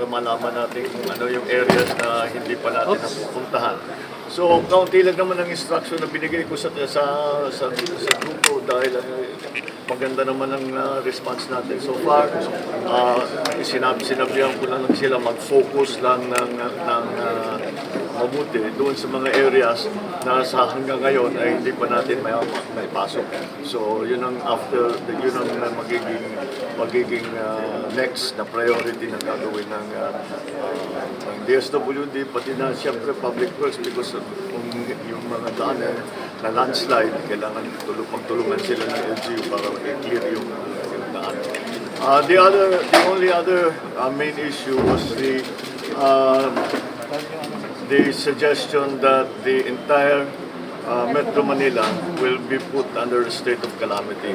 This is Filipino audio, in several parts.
para malaman natin kung ano yung areas na hindi pa natin napupuntahan. So, kaunti lang naman ang instruction na binigay ko sa grupo dahil maganda naman ang response natin so far. Sinabihan ko lang sila mag-focus lang ng mabuti doon sa mga areas na sa hanggang ngayon ay hindi pa natin may pasok. So, yun ang magiging next na priority na gagawin ng DSWD, pati na siyempre Public Works, because kung yung mga daan na landslide, kailangan pagtulungan sila ng LGU para i-clear yung daan. The only other main issue was the suggestion that the entire Metro Manila will be put under a state of calamity.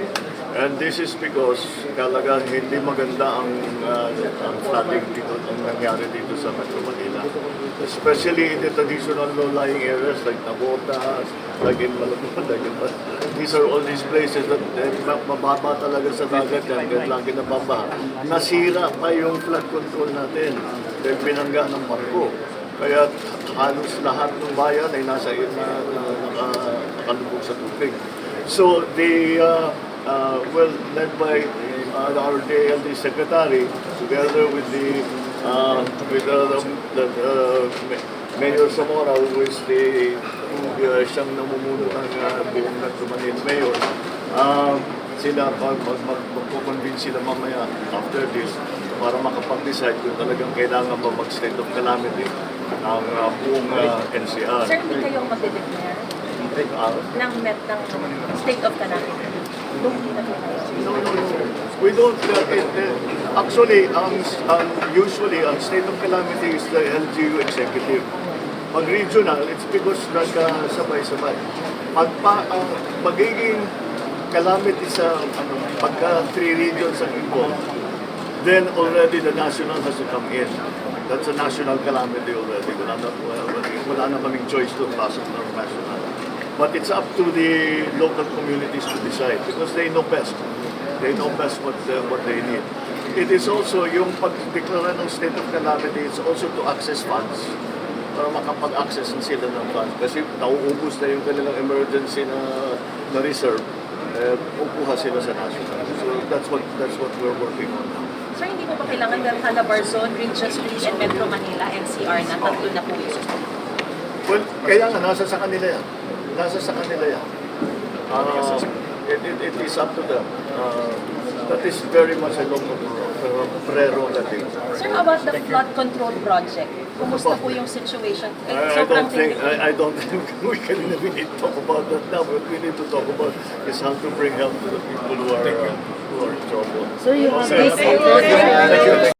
And this is because talaga hindi maganda ang flooding dito, ang nangyari dito sa Metro Manila. Especially in the traditional low-lying areas like Navotas, like in Malabon, these are all these places that mababa talaga sa dagat yan, kahit lagi nababaha. Nasira pa yung flood control natin dahil binangga ng barko. Kaya halos lahat ng bayan ay nakalubog sa tubig. So led by our DLD secretary, together with the Mayor Zamora, who is siyang namumuno ng buong Metro Manila Mayor, sila magpo-convince sila mamaya after this para makapag-decide kung talagang kailangan ba mag-state of calamity ang buong NCR. Sir, hindi kayo mag-declare ng state of calamity? No. We don't. Actually, usually, ang state of calamity is the LGU executive. Pag regional, it's because nagkasabay-sabay. Magiging calamity sa pagka 3 regions ang involved, then already the national has to come in. That's a national calamity already. Wala na kaming choice to pasok ng national. But it's up to the local communities to decide because they know best. They know best what they need. It is also yung pag-declare ng state of calamity, it's also to access funds para makapag-access sila ng funds. Kasi nauubos na yung kanilang emergency na reserve, upuha sila sa national. So that's what we're working on now. Sir, hindi mo ba kailangan ng Calabarzon, Regent Street, and Metro Manila, NCR na tatlo na po yung Well, kaya nga, nasa sa kanila yan. It is up to them. That is very much a local prerogative. Sir, about the flood control project, kumusta po yung situation? I don't think we can really talk about that now. What we need to talk about is how to bring help to the people who are in trouble. Sir, you have